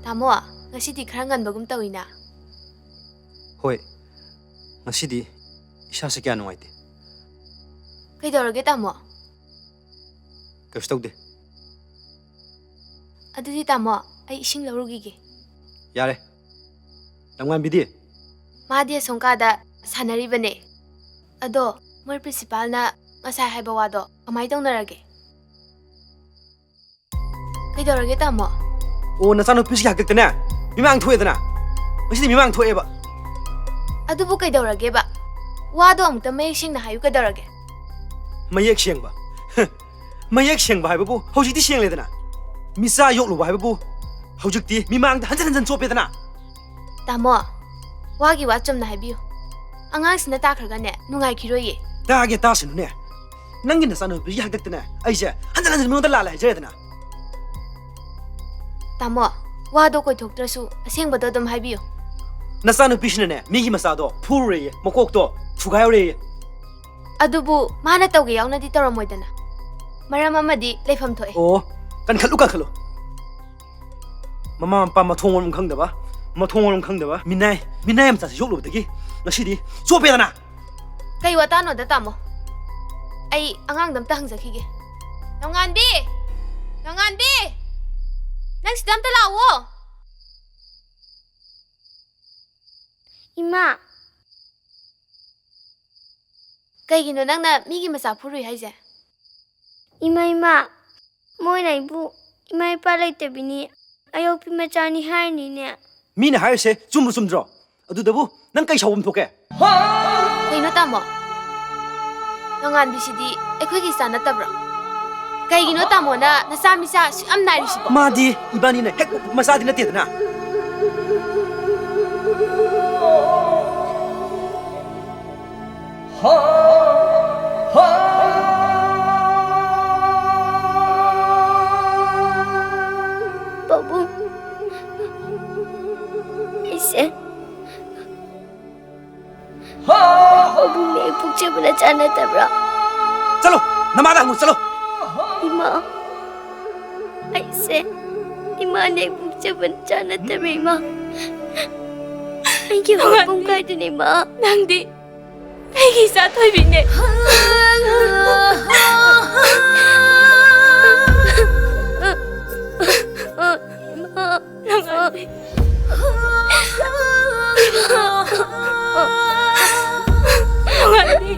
Tamo, ngasidi khara nganbagum tawina. Hoi. Ngasidi isa sa kya nungaite. Kaidorage tamo? Kaisu tawde. Adudi tamo, ay ising laurugige. Yare. Lamnganbi di. Madi songkada sanaribane. Ado, moy principal na ngasay haiba wado kamay tawnarage. Kaidorage tamo? O nasano pisi hagtana. Mimang thuedana. Ngasidi mimang thueba. Adubu kaidorage ba? Wado amta mayek sing na hayu kaidorage. Mayek sing ba. Mayek sing ba haibabu hojikti sing ledana. Misa yoklu ba haibabu hojikti mimang hanjan chopedana. Tamo, wagi wachum na haibiyo. Angang sina takragane nungai kiroye. Tage tasinu ne. Nangin nasano pisi hagtana. Aise hanjan mingda lala jedana. Tamo, wado koi thoktrasu aseng bado dum haibiyo. Nasano pisi ne migi masado pure mokokto thugayore. Adubu mana tawge yauna di taramoidana. Maram amadi leifam thoe. Oh, kan khalu. Mama pa mathong khangdaba. Mathong khangdaba. Minai am sa yoklo dagi. Ngasidi chopedana. Kai watano da tamo. Ai angang dam ta hangjakhige. Lamnganbi! Lamnganbi! Nang sidam ta lawo. Ima. Kaigino nangna migi masa phurui haise. Ima. Moina ibu. Ima ipa laitabini. Ayopi machani haini ne. Mina haise chumdro. Adudabu nang kai sawum thoke. Kaino tamo. Lamnganbi sidi ekhoigi sana tabra. Kaigino tamo na nasa misa am nairisibo. Madi ibani ne hek masadi na tedana. Babu. Ise. Babu me pukche bana chana tabra. Chalo, namada ngu chalo. Ima. Ise. Ima ne pukche bana chana tabra ima. Aiki wapung kaita ni ma. Nangdi aigi sa thoibine. Lamnganbi. Lamnganbi.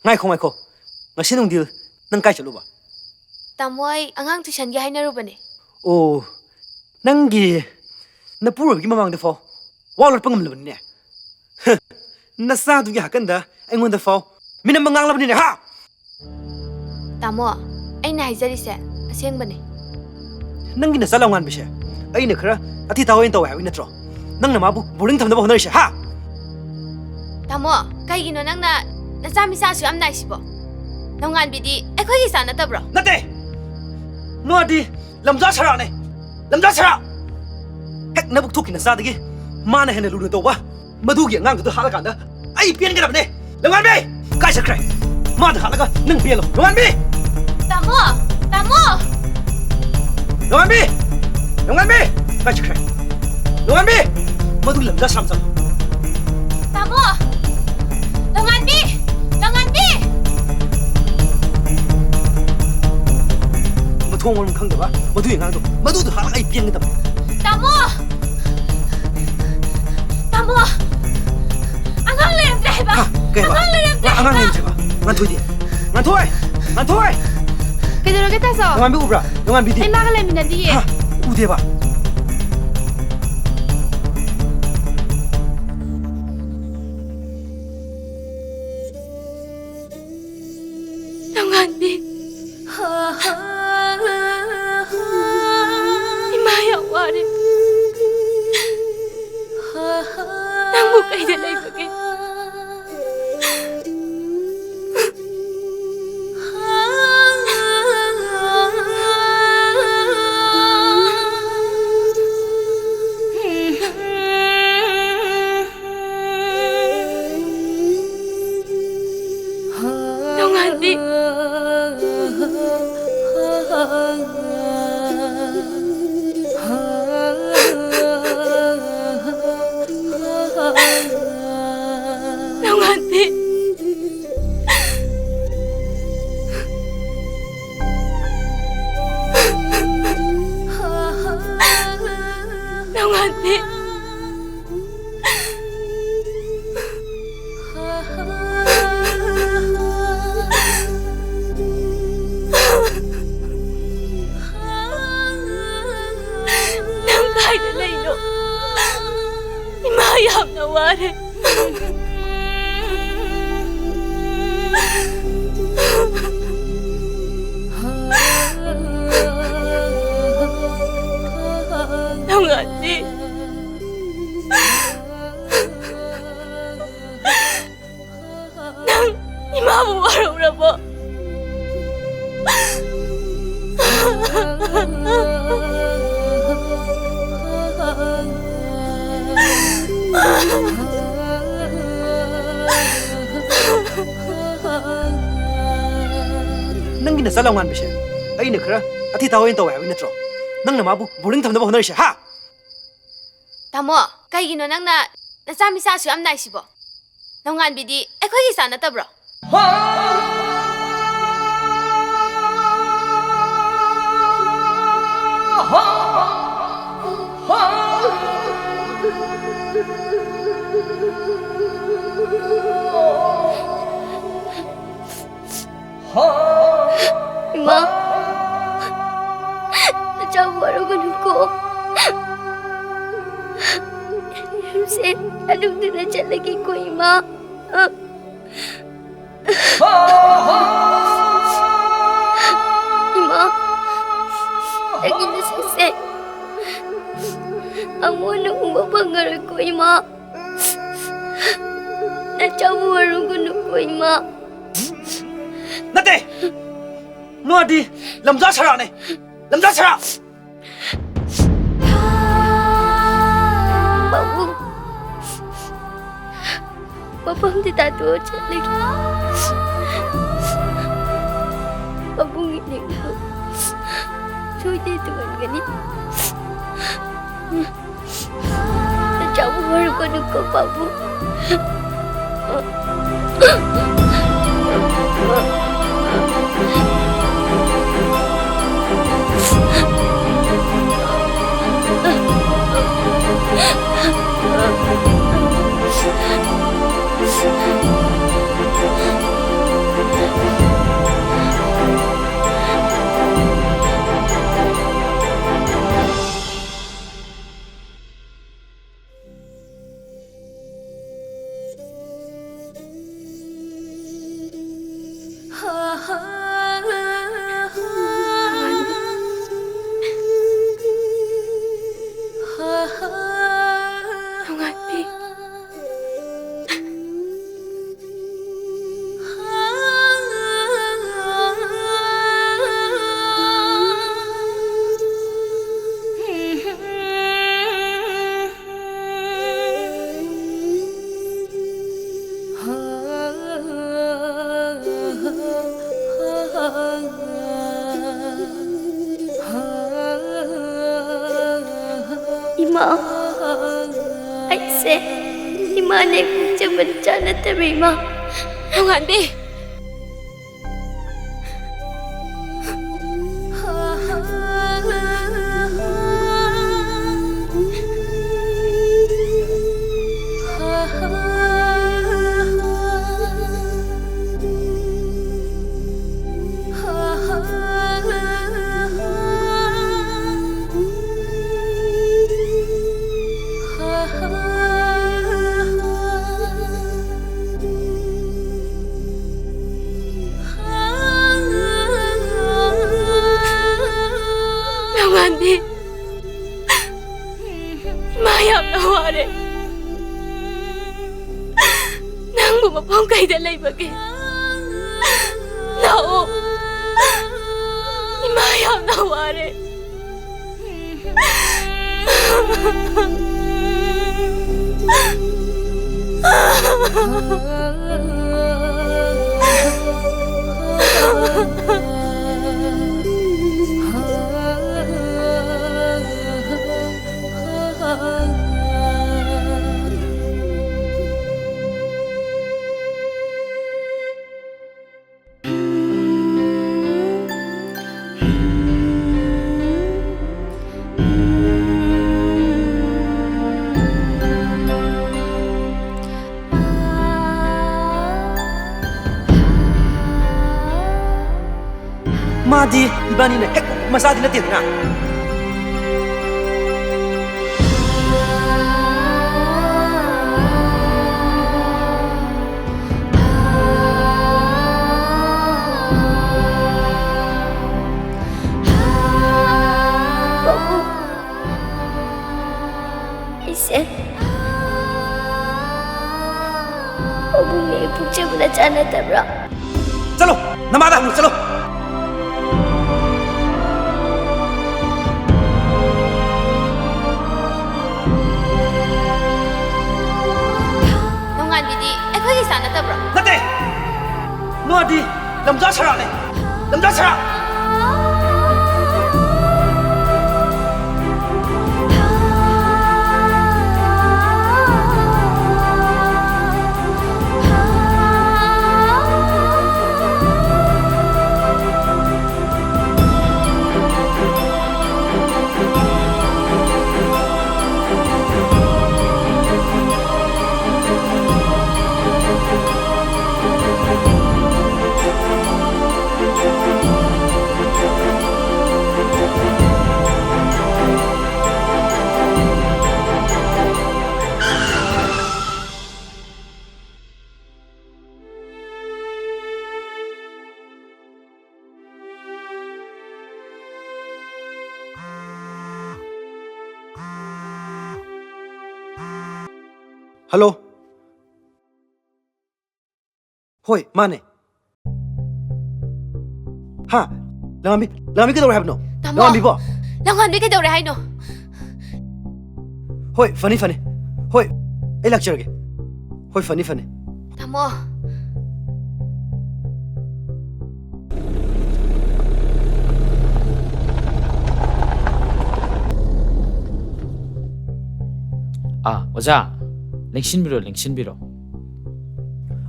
Ngai ko. Ngasi nung deal nang kai chalo ba. Tamoy angang tuition gi hainarubane. Oh. Nanggi na puro gi mamang de fo. Walot pangam laban ne. Nasa du gi hakanda aingon de fo. Mina mangang laban ne ha. Tamo, aina haijarise asengbane. Nanggi na salangan bise. Aina khara ati tawen taw hawi natro. Nang na mabu boring thamda ba honarise ha. Tamo, kaigino nangna Nasami sa su am naisibo. Lamnganbi di ekhoigi sana tabro. Nate. Madi lamja chara ne. Lamja chara. Hek nabuk thuki na sadagi. mana hena luna to wa madu gi ngang to hala kanda ai pian ga ne Lamnganbi kai sakrai ma da hala ga nang pian lo Lamnganbi Tamo! Tamo! Lamnganbi kai sakrai Lamnganbi madu lam da sam sam Tamo! Lamnganbi! Lamnganbi! thong won khang da ba madu ngang to madu da hala ai pian ga Tamo! Tamo! Angang lem dai ba? Angang lem dai. angang lem ba ngan thoi di ngan thoi Kailangan kita so. Lamnganbi ubra Lamnganbi di Ay makalem na di. ha u de ba Lamnganbi. Imaya wari. Nang bukay na lang bagay. Lamnganbi. Lamnganbi. Lamnganbi. Nang kahit alay no, imayam na wari. Lamnganbi. Nang imabuwaraw na po. nang gina sa Lamnganbi she ai ne khara ati taw in taw ha wi na tro nang na ma bu boring tham da ba honar she ha Tamo, kaigino nang nasami sa asu am nai sibo. Lamnganbi di akhoi gi sa na tabro. Ima, nacawaran ko. Sen, anong dinadya lagi ko, Ima? Ima, lagi nasisi. Ang muna kong mapangaral ko, Ima. Nacawaran ko, Ima. nate no di lamja chara ne lamja chara Babu, babang ditatuwa siya lagi. Babong inig ko. So, dito man ganit. Nacawaran ko, Babu. Ima, aise, ima ne pukcha bana janat hai ima. Lamnganbi. Lamnganbi. Mayam na ware. Nangbu mapam kaida laibage. Lao. Mayam na ware. Madi, ibani na hek masadi na tiyan nga. Babu, aise, babu mere pukcha bana janat hai bra. Chalo, namada hum chalo. Lamnganbi di akhoi sa na tabra. Nate, Madi, lamja chara ne, lamja chara. Hello. Hoy, mane. Ha, Lamnganbi ka daw have no. Tamo. Lamnganbi po. Lamnganbi kaidawre haino. Hoy, funny. Hoy, ay lecture ge. Hoy, funny. Tamo. 오자. 랭신비로.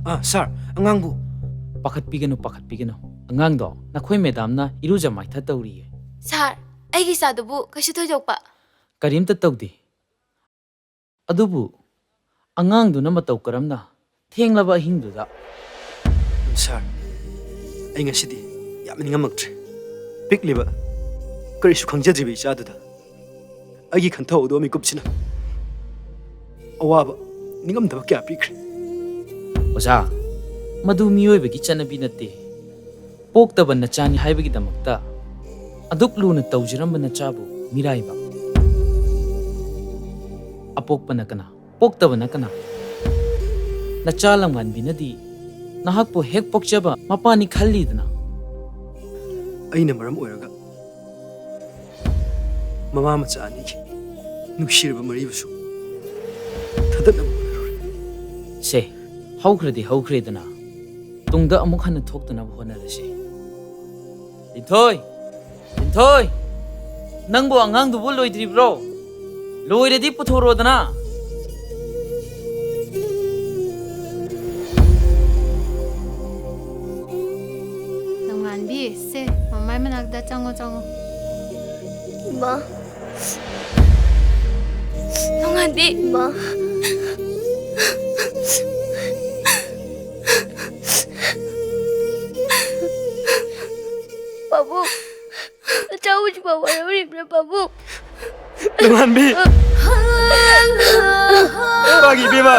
Ah, sir, angangbu. पाखꯠपिगनु अंगांगदो नखोय मेदामना इरुजा माइथा तौरिये Sir, aigi sadubu kaishu thoidokpa. करीमता तौदी अदुबु अंगांगदुना मतौ करमना थेंगलाबा हिंदुदा Sir, ay nga sidi, yaman nga magtre. Pikliba, karisu kangjadribi chaduda. Agi KHANTHAHOUDABA MEEKUP sina. Awaba, ningamdaba kya pikre. ओजा मधु मियोइबगी चनबी नते पोक्तब नचानी हाइबगी दमक्ता अदुक लुना तौजिरम नचाबु मिराइबा अपोक्प नकना पोक्तब नकना नचा लमगानबी नदी नहाकपो हेक पोक्चबा मपानी खल्लीदना Aina maram oiraga. Mama macha ani ki nushirba maribusu. Thadana morore. से हौख्रेदना तुंगदा अमुक हन थोक्तना होनारसे Linthoi नंगबो अंगांग दुबो लोइद्रिब्रो Loiredi puthoro dana. Lamnganbi, se, mamay managda chango chango. Ma, Lamnganbi, ma. Babu, jauh je bawa orang ni, Babu. Lamnganbi. Pagi bima.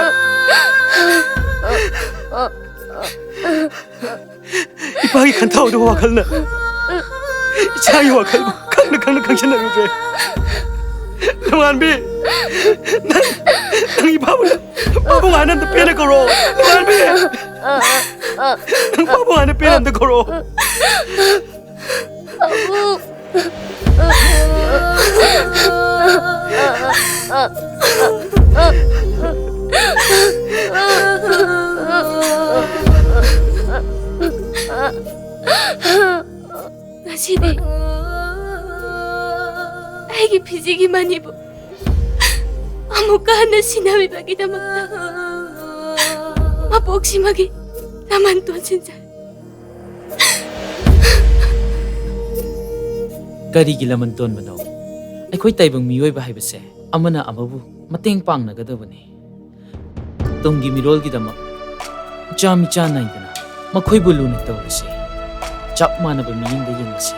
Ipagi khanthaudaba wakhalna. Ichagi wakhal khangna khangchanarube. Lamnganbi. Nang babu ngana pena karo. Lamnganbi. Nang babu ngana pena karo. Ngasini, aigi pisigi manibu. Amukahan na sinabi bagi damagda. Mapokshi magi naman tuan sinsa. Karigi laman ton mano. Aikoy taibang miyoy bahay base. Amana amabu mateng pang nagadabani. Tonggi mirol gidamak. Jami chana indana. Makoy bulu na tawasi. Chap mana ba miying da yung nasi.